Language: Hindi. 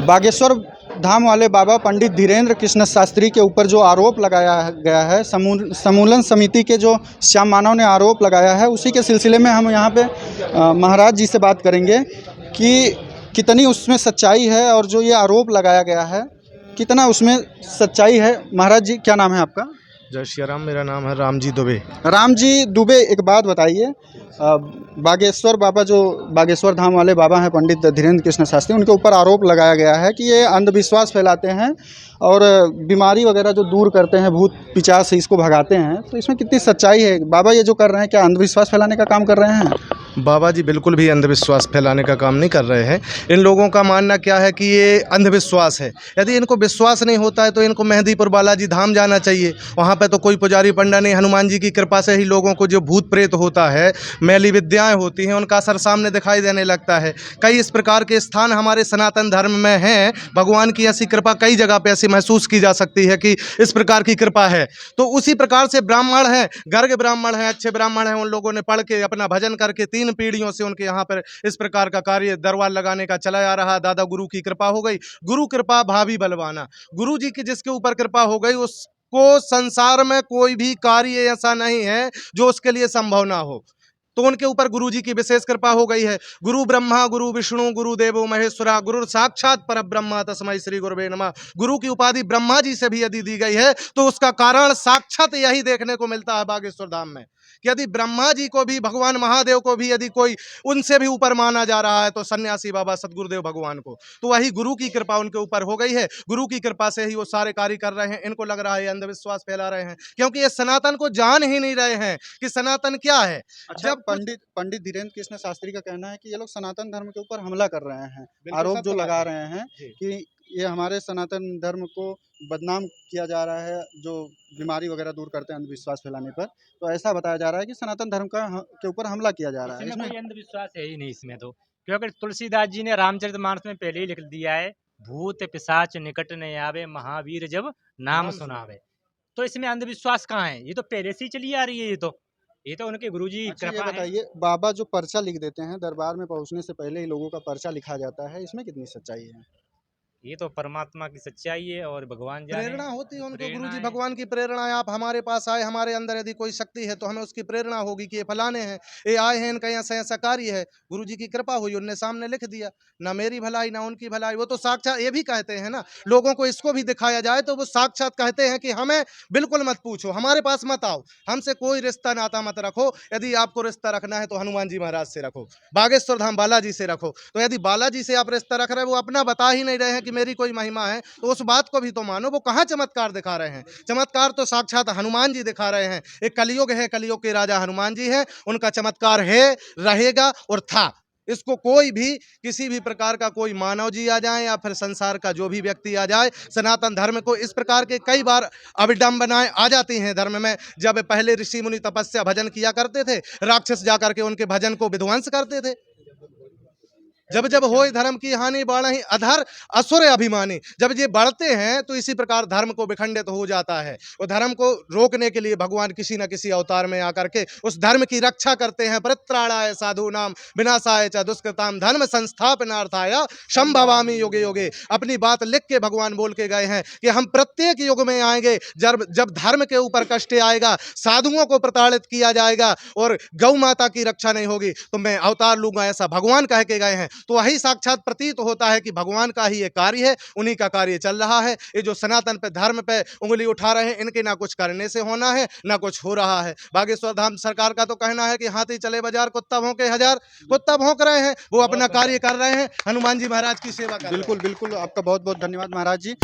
बागेश्वर धाम वाले बाबा पंडित धीरेन्द्र कृष्ण शास्त्री के ऊपर जो आरोप लगाया गया है, समूलन समिति के जो श्याम मानव ने आरोप लगाया है, उसी के सिलसिले में हम यहाँ पे महाराज जी से बात करेंगे कि कितनी उसमें सच्चाई है और जो ये आरोप लगाया गया है कितना उसमें सच्चाई है। महाराज जी, क्या नाम है आपका? जय श्री राम। मेरा नाम है रामजी दुबे। राम जी दुबे, एक बात बताइए, बागेश्वर बाबा जो बागेश्वर धाम वाले बाबा हैं पंडित धीरेन्द्र कृष्ण शास्त्री, उनके ऊपर आरोप लगाया गया है कि ये अंधविश्वास फैलाते हैं और बीमारी वगैरह जो दूर करते हैं, भूत पिशाच से इसको भगाते हैं, तो इसमें कितनी सच्चाई है? बाबा ये जो कर रहे हैं क्या अंधविश्वास फैलाने का काम कर रहे हैं? बाबा जी बिल्कुल भी अंधविश्वास फैलाने का काम नहीं कर रहे हैं। इन लोगों का मानना क्या है कि ये अंधविश्वास है। यदि इनको विश्वास नहीं होता है तो इनको मेहंदीपुर बालाजी धाम जाना चाहिए। वहाँ पे तो कोई पुजारी पंडा नहीं, हनुमान जी की कृपा से ही लोगों को जो भूत प्रेत होता है, मैली विद्याएं होती हैं, उनका असर सामने दिखाई देने लगता है। कई इस प्रकार के स्थान हमारे सनातन धर्म में हैं। भगवान की ऐसी कृपा कई जगह पे ऐसी महसूस की जा सकती है कि इस प्रकार की कृपा है। तो उसी प्रकार से ब्राह्मण हैं, गर्ग ब्राह्मण हैं, अच्छे ब्राह्मण हैं, उन लोगों ने पढ़ के अपना भजन करके 3 पीढ़ियों से उनके यहाँ पर इस प्रकार का कार्य दरबार लगाने का चला आ रहा। दादा गुरु की कृपा हो गई, गुरु कृपा भाभी बलवाना। गुरु जी की जिसके ऊपर कृपा हो गई उसको संसार में कोई भी कार्य ऐसा नहीं है जो उसके लिए संभव ना हो। तो उनके ऊपर गुरु जी की विशेष कृपा हो गई है। गुरु ब्रह्मा गुरु विष्णु गुरु देवो महेश्वरा गुरु साक्षात परब्रह्म तस्मै श्री गुरुवे नमः। गुरु की उपाधि ब्रह्मा जी से भी यदि दी गई है तो उसका कारण साक्षात यही देखने को मिलता है बागेश्वर धाम में कि यदि ब्रह्मा जी को भी, भगवान महादेव को भी यदि कोई उनसे भी ऊपर माना जा रहा है तो सन्यासी बाबा सदगुरुदेव भगवान को, तो वही गुरु की कृपा उनके ऊपर हो गई है। गुरु की कृपा से ही वो सारे कार्य कर रहे हैं। इनको लग रहा है अंधविश्वास फैला रहे हैं क्योंकि ये सनातन को जान ही नहीं रहे हैं कि सनातन क्या है। अच्छा, जब पंडित धीरेन्द्र कृष्ण शास्त्री का कहना है कि ये लोग सनातन धर्म के ऊपर हमला कर रहे हैं, आरोप जो लगा रहे हैं कि ये हमारे सनातन धर्म को बदनाम किया जा रहा है, जो बीमारी वगैरह दूर करते हैं अंधविश्वास फैलाने पर, तो ऐसा बताया जा रहा है कि सनातन धर्म के ऊपर हमला किया जा रहा है। इसमें कोई अंधविश्वास है ही नहीं इसमें तो, क्योंकि तुलसीदास जी ने रामचरितमानस में पहले ही लिख दिया है, भूत पिशाच निकट न आवे महावीर जब नाम सुनावे। तो इसमें अंधविश्वास कहाँ है? ये तो पहले से ही चली आ रही है। ये तो उनके गुरुजी अच्छा, ये कृपा है। बताइए, बाबा जो पर्चा लिख देते हैं, दरबार में पहुंचने से पहले ही लोगों का पर्चा लिखा जाता है, इसमें कितनी सच्चाई है? ये तो परमात्मा की सच्चाई है और भगवान जाने। प्रेरणा होती है उनको, प्रेरणा गुरुजी है। भगवान की प्रेरणा है। आप हमारे पास आए, हमारे अंदर यदि कोई शक्ति है तो हमें उसकी प्रेरणा होगी कि ये फलाने हैं, ये आए हैं, इनका ऐसा ऐसा कार्य है। गुरुजी की कृपा हुई, उनने सामने लिख दिया। ना मेरी भलाई ना उनकी भलाई, वो तो साक्षात ये भी कहते हैं ना, लोगों को इसको भी दिखाया जाए तो वो साक्षात कहते हैं कि हमें बिल्कुल मत पूछो, हमारे पास मत आओ, हमसे कोई रिश्ता नाता मत रखो। यदि आपको रिश्ता रखना है तो हनुमान जी महाराज से रखो, बागेश्वर धाम बालाजी से रखो। तो यदि बालाजी से आप रिश्ता रख रहे हैं, वो अपना बता ही नहीं रहे हैं कि मेरी कोई महिमा है, तो उस बात को भी तो मानो। वो कहाँ चमत्कार दिखा रहे हैं? चमत्कार तो साक्षात हनुमान जी दिखा रहे हैं। एक कलयुग है, कलयुग के राजा हनुमान जी हैं, उनका चमत्कार है, रहेगा और था। इसको कोई भी, किसी भी प्रकार का कोई मानव जी आ जाए या फिर संसार का जो भी व्यक्ति आ जाए, सनातन धर्म को इस प्रकार के कई बार अविडंबनाएं आ जाती हैं धर्म में। जब पहले ऋषि मुनि तपस्या भजन किया करते थे, राक्षस जाकर के उनके भजन को विध्वंस करते थे। जब जब होय धर्म की हानि बढ़हि अधर असुर अभिमानी, जब ये बढ़ते हैं तो इसी प्रकार धर्म को विखंडित हो जाता है। वो धर्म को रोकने के लिए भगवान किसी न किसी अवतार में आकर के उस धर्म की रक्षा करते हैं। परित्राणाय साधूनाम विनाशाय च दुष्कृताम धर्म संस्थापनार्थाय संभवामि युगे युगे। अपनी बात लिख के भगवान बोल के गए हैं कि हम प्रत्येक युग में आएंगे जब धर्म के ऊपर कष्ट आएगा, साधुओं को प्रताड़ित किया जाएगा और गौ माता की रक्षा नहीं होगी, तो मैं अवतार लूंगा, ऐसा भगवान कह के गए हैं। तो वही साक्षात प्रतीत होता है कि भगवान का ही ये कार्य है, उन्हीं का कार्य चल रहा है। ये जो सनातन पे धर्म पे उंगली उठा रहे हैं, इनके ना कुछ करने से होना है ना कुछ हो रहा है। बागेश्वर धाम सरकार का तो कहना है कि हाथी चले बाजार कुत्ता भौंके हजार। कुत्ता भौंक रहे हैं, वो अपना कार्य कर रहे हैं, हनुमान जी महाराज की सेवा कर रहे हैं। बिल्कुल बिल्कुल, आपका बहुत बहुत धन्यवाद महाराज जी।